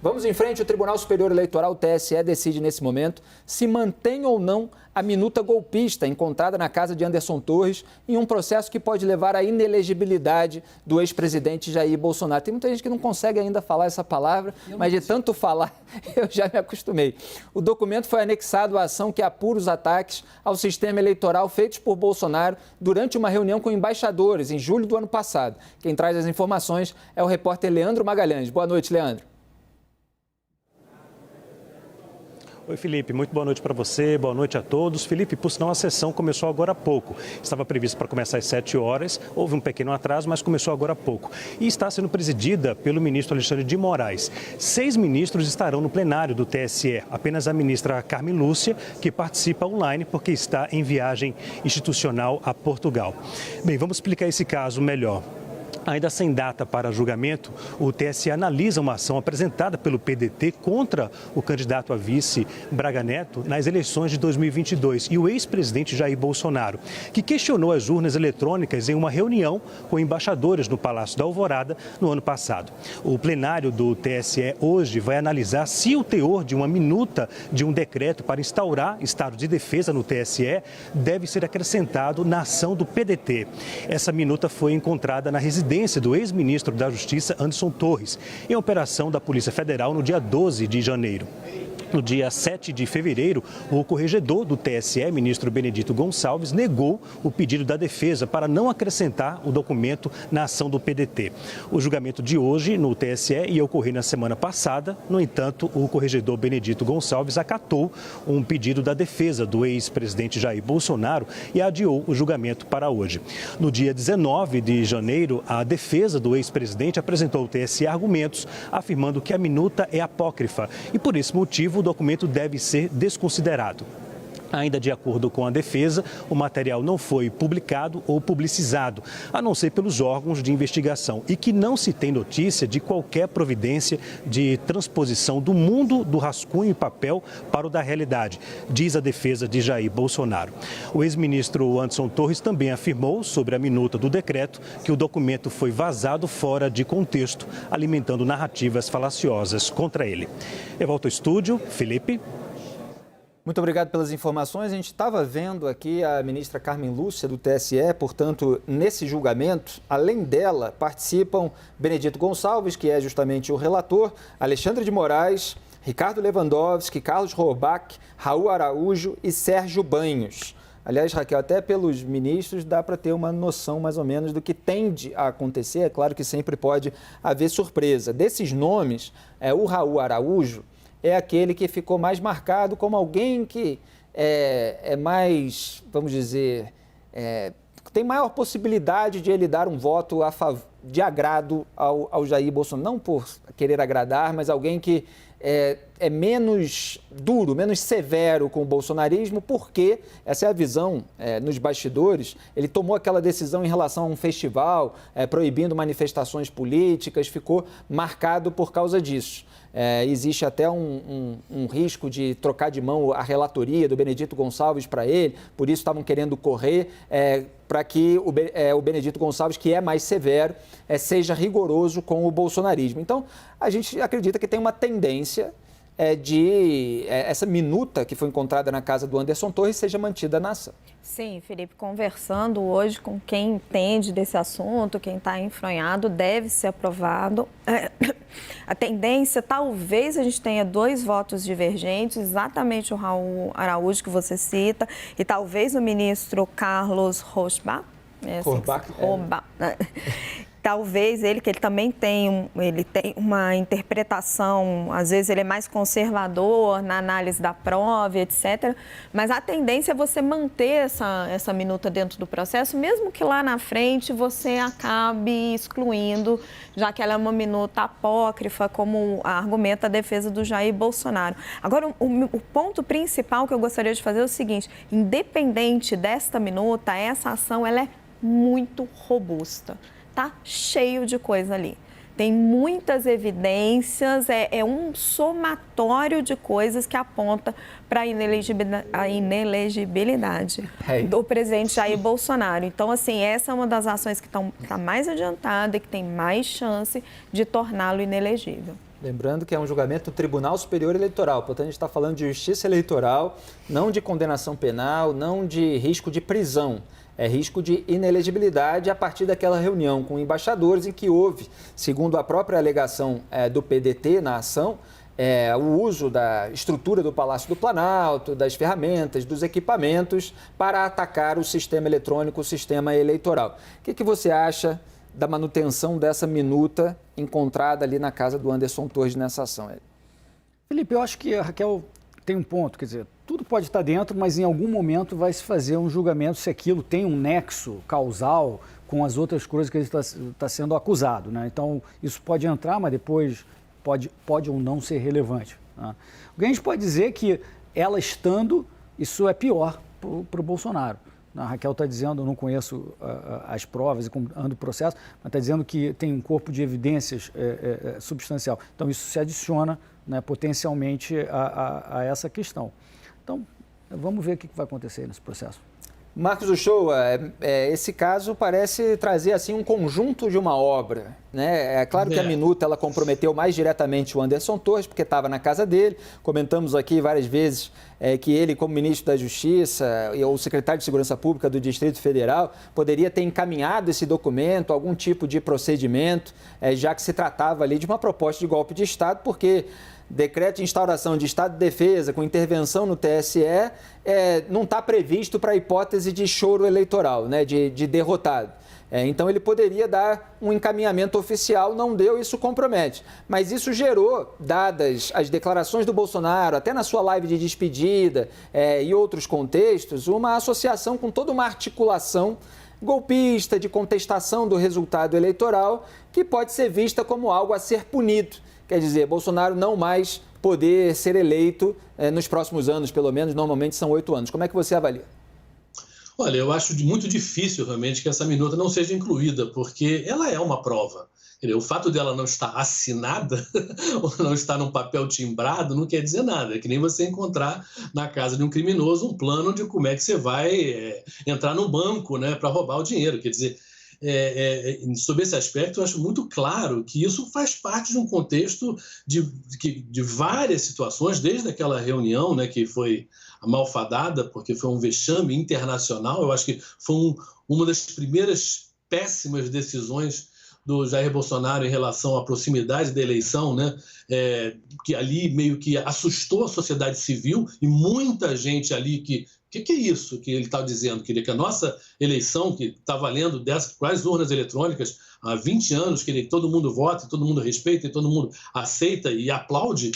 Vamos em frente, o Tribunal Superior Eleitoral, o TSE, decide nesse momento se mantém ou não a minuta golpista encontrada na casa de Anderson Torres em um processo que pode levar à inelegibilidade do ex-presidente Jair Bolsonaro. Tem muita gente que não consegue ainda falar essa palavra, mas de tanto falar eu já me acostumei. O documento foi anexado à ação que apura os ataques ao sistema eleitoral feitos por Bolsonaro durante uma reunião com embaixadores em julho do ano passado. Quem traz as informações é o repórter Leandro Magalhães. Boa noite, Leandro. Oi, Felipe, muito boa noite para você, boa noite a todos. Felipe, por sinal, a sessão começou agora há pouco. Estava previsto para começar às 7 horas, houve um pequeno atraso, mas começou agora há pouco. E está sendo presidida pelo ministro Alexandre de Moraes. 6 ministros estarão no plenário do TSE, apenas a ministra Carmen Lúcia, que participa online porque está em viagem institucional a Portugal. Bem, vamos explicar esse caso melhor. Ainda sem data para julgamento, o TSE analisa uma ação apresentada pelo PDT contra o candidato a vice Braga Neto nas eleições de 2022 e o ex-presidente Jair Bolsonaro, que questionou as urnas eletrônicas em uma reunião com embaixadores no Palácio da Alvorada no ano passado. O plenário do TSE hoje vai analisar se o teor de uma minuta de um decreto para instaurar estado de defesa no TSE deve ser acrescentado na ação do PDT. Essa minuta foi encontrada na residência do ex-ministro da Justiça, Anderson Torres, em operação da Polícia Federal no dia 12 de janeiro. No dia 7 de fevereiro, o corregedor do TSE, ministro Benedito Gonçalves, negou o pedido da defesa para não acrescentar o documento na ação do PDT. O julgamento de hoje no TSE ia ocorrer na semana passada. No entanto, o corregedor Benedito Gonçalves acatou um pedido da defesa do ex-presidente Jair Bolsonaro e adiou o julgamento para hoje. No dia 19 de janeiro, a defesa do ex-presidente apresentou ao TSE argumentos afirmando que a minuta é apócrifa e, por esse motivo, o documento deve ser desconsiderado. Ainda de acordo com a defesa, o material não foi publicado ou publicizado, a não ser pelos órgãos de investigação, e que não se tem notícia de qualquer providência de transposição do mundo do rascunho em papel para o da realidade, diz a defesa de Jair Bolsonaro. O ex-ministro Anderson Torres também afirmou sobre a minuta do decreto que o documento foi vazado fora de contexto, alimentando narrativas falaciosas contra ele. Eu volto ao estúdio. Felipe. Muito obrigado pelas informações. A gente estava vendo aqui a ministra Carmen Lúcia do TSE, portanto, nesse julgamento, além dela, participam Benedito Gonçalves, que é justamente o relator, Alexandre de Moraes, Ricardo Lewandowski, Carlos Rorbach, Raul Araújo e Sérgio Banhos. Aliás, Raquel, até pelos ministros dá para ter uma noção mais ou menos do que tende a acontecer. É claro que sempre pode haver surpresa. Desses nomes, o Raul Araújo é aquele que ficou mais marcado como alguém que é mais, vamos dizer, tem maior possibilidade de ele dar um voto de agrado ao Jair Bolsonaro. Não por querer agradar, mas alguém que é menos duro, menos severo com o bolsonarismo, porque essa é a visão nos bastidores. Ele tomou aquela decisão em relação a um festival, proibindo manifestações políticas, ficou marcado por causa disso. Existe até um risco de trocar de mão a relatoria do Benedito Gonçalves para ele, por isso estavam querendo correr para que o Benedito Gonçalves, que é mais severo, seja rigoroso com o bolsonarismo. Então, a gente acredita que tem uma tendência de essa minuta que foi encontrada na casa do Anderson Torres seja mantida na ação. Sim, Felipe, conversando hoje com quem entende desse assunto, quem está enfronhado, deve ser aprovado. A tendência, talvez a gente tenha 2 votos divergentes, exatamente o Raul Araújo que você cita, e talvez o ministro Carlos Rorbach. Talvez ele, que ele também tem uma interpretação, às vezes ele é mais conservador na análise da prova, etc. Mas a tendência é você manter essa minuta dentro do processo, mesmo que lá na frente você acabe excluindo, já que ela é uma minuta apócrifa, como argumenta a defesa do Jair Bolsonaro. Agora, o ponto principal que eu gostaria de fazer é o seguinte: independente desta minuta, essa ação ela é muito robusta. Tá cheio de coisa ali. Tem muitas evidências, é um somatório de coisas que aponta para a inelegibilidade do presidente Jair Bolsonaro. Então, assim, essa é uma das ações que está mais adiantada e que tem mais chance de torná-lo inelegível. Lembrando que é um julgamento do Tribunal Superior Eleitoral, portanto a gente está falando de justiça eleitoral, não de condenação penal, não de risco de prisão. É risco de inelegibilidade a partir daquela reunião com embaixadores em que houve, segundo a própria alegação do PDT na ação, o uso da estrutura do Palácio do Planalto, das ferramentas, dos equipamentos para atacar o sistema eletrônico, o sistema eleitoral. O que você acha da manutenção dessa minuta encontrada ali na casa do Anderson Torres nessa ação? Felipe, eu acho que a Raquel tem um ponto, quer dizer, tudo pode estar dentro, mas em algum momento vai se fazer um julgamento se aquilo tem um nexo causal com as outras coisas que ele está sendo acusado, né? Então, isso pode entrar, mas depois pode ou não ser relevante, né? O que a gente pode dizer é que ela estando, isso é pior para o Bolsonaro. A Raquel está dizendo, eu não conheço as provas e ando o processo, mas está dizendo que tem um corpo de evidências substancial. Então, isso se adiciona, né, potencialmente a essa questão. Então, vamos ver o que vai acontecer nesse processo. Marcos Uchoa, esse caso parece trazer assim um conjunto de uma obra, né? É claro que a minuta ela comprometeu mais diretamente o Anderson Torres, porque estava na casa dele. Comentamos aqui várias vezes que ele, como ministro da Justiça ou secretário de Segurança Pública do Distrito Federal, poderia ter encaminhado esse documento, algum tipo de procedimento, já que se tratava ali de uma proposta de golpe de Estado, porque decreto de instauração de estado de defesa com intervenção no TSE não está previsto para a hipótese de choro eleitoral, né, de derrotado. Então ele poderia dar um encaminhamento oficial, não deu, isso compromete. Mas isso gerou, dadas as declarações do Bolsonaro, até na sua live de despedida e outros contextos, uma associação com toda uma articulação golpista de contestação do resultado eleitoral que pode ser vista como algo a ser punido. Quer dizer, Bolsonaro não mais poder ser eleito nos próximos anos, pelo menos, normalmente são 8 anos. Como é que você avalia? Olha, eu acho muito difícil realmente que essa minuta não seja incluída, porque ela é uma prova. O fato dela não estar assinada ou não estar num papel timbrado não quer dizer nada. É que nem você encontrar na casa de um criminoso um plano de como é que você vai entrar no banco, né, para roubar o dinheiro. Quer dizer, sobre esse aspecto, eu acho muito claro que isso faz parte de um contexto de várias situações, desde aquela reunião, né, que foi malfadada, porque foi um vexame internacional. Eu acho que foi uma das primeiras péssimas decisões do Jair Bolsonaro em relação à proximidade da eleição, né, que ali meio que assustou a sociedade civil e muita gente ali que é isso que ele está dizendo? Que a nossa eleição, que está valendo com as urnas eletrônicas há 20 anos, que todo mundo vota, todo mundo respeita e todo mundo aceita e aplaude,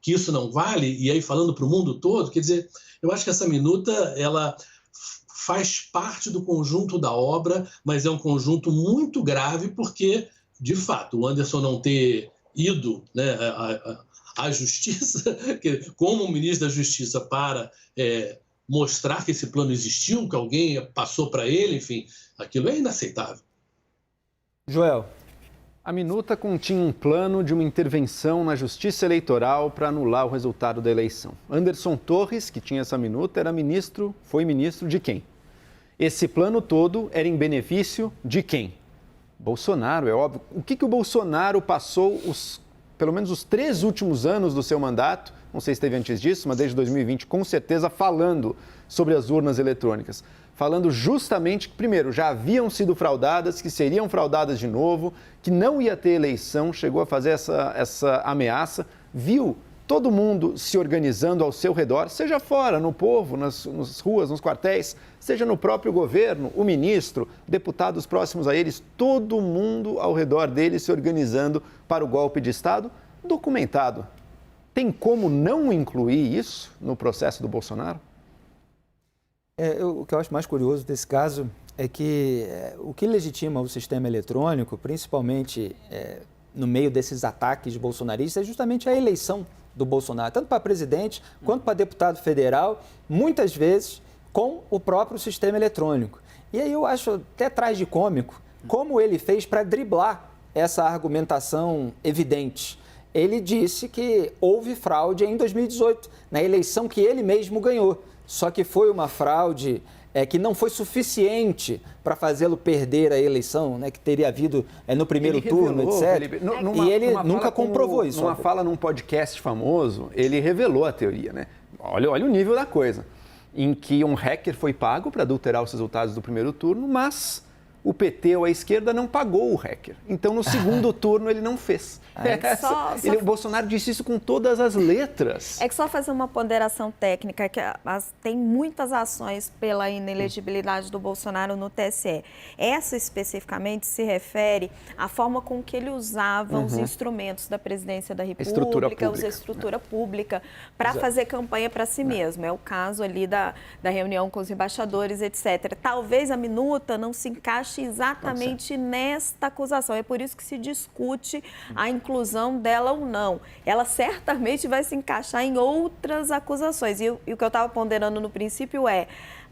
que isso não vale, e aí falando para o mundo todo, quer dizer, eu acho que essa minuta, ela faz parte do conjunto da obra, mas é um conjunto muito grave porque, de fato, o Anderson não ter ido, né, à Justiça, como ministro da Justiça, para mostrar que esse plano existiu, que alguém passou para ele, enfim, aquilo é inaceitável. Joel. A minuta continha um plano de uma intervenção na Justiça Eleitoral para anular o resultado da eleição. Anderson Torres, que tinha essa minuta, foi ministro de quem? Esse plano todo era em benefício de quem? Bolsonaro, é óbvio. O que o Bolsonaro passou pelo menos os 3 últimos anos do seu mandato, não sei se esteve antes disso, mas desde 2020, com certeza, falando sobre as urnas eletrônicas. Falando justamente que, primeiro, já haviam sido fraudadas, que seriam fraudadas de novo, que não ia ter eleição, chegou a fazer essa ameaça, viu todo mundo se organizando ao seu redor, seja fora, no povo, nas ruas, nos quartéis, seja no próprio governo, o ministro, deputados próximos a eles, todo mundo ao redor dele se organizando para o golpe de Estado, documentado. Tem como não incluir isso no processo do Bolsonaro? O que eu acho mais curioso desse caso é que o que legitima o sistema eletrônico, principalmente no meio desses ataques bolsonaristas, é justamente a eleição do Bolsonaro, tanto para presidente quanto para deputado federal, muitas vezes com o próprio sistema eletrônico. E aí eu acho até tragicômico como ele fez para driblar essa argumentação evidente. Ele disse que houve fraude em 2018, na eleição que ele mesmo ganhou. Só que foi uma fraude que não foi suficiente para fazê-lo perder a eleição, né, que teria havido no primeiro turno, etc. Felipe, e ele nunca comprovou isso. Numa fala num podcast famoso, ele revelou a teoria, né? Olha o nível da coisa, em que um hacker foi pago para adulterar os resultados do primeiro turno, mas o PT ou a esquerda não pagou o hacker. Então, no segundo turno, ele não fez. O Bolsonaro disse isso com todas as letras. É que só fazer uma ponderação técnica, que tem muitas ações pela inelegibilidade do Bolsonaro no TSE. Essa, especificamente, se refere à forma com que ele usava os instrumentos da presidência da República, a estrutura pública, para fazer campanha para si mesmo. É o caso ali da reunião com os embaixadores, etc. Talvez a minuta não se encaixe exatamente nesta acusação. É por isso que se discute a inclusão dela ou não. Ela certamente vai se encaixar em outras acusações. E o que eu estava ponderando no princípio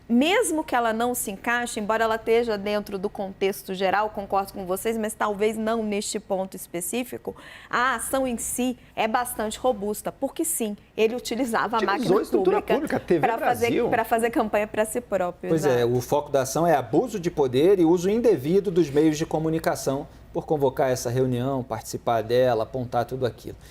mesmo que ela não se encaixe, embora ela esteja dentro do contexto geral, concordo com vocês, mas talvez não neste ponto específico, a ação em si é bastante robusta, porque sim, ele utilizava a máquina pública para fazer campanha para si próprio. Pois é, o foco da ação é abuso de poder e uso indevido dos meios de comunicação por convocar essa reunião, participar dela, apontar tudo aquilo.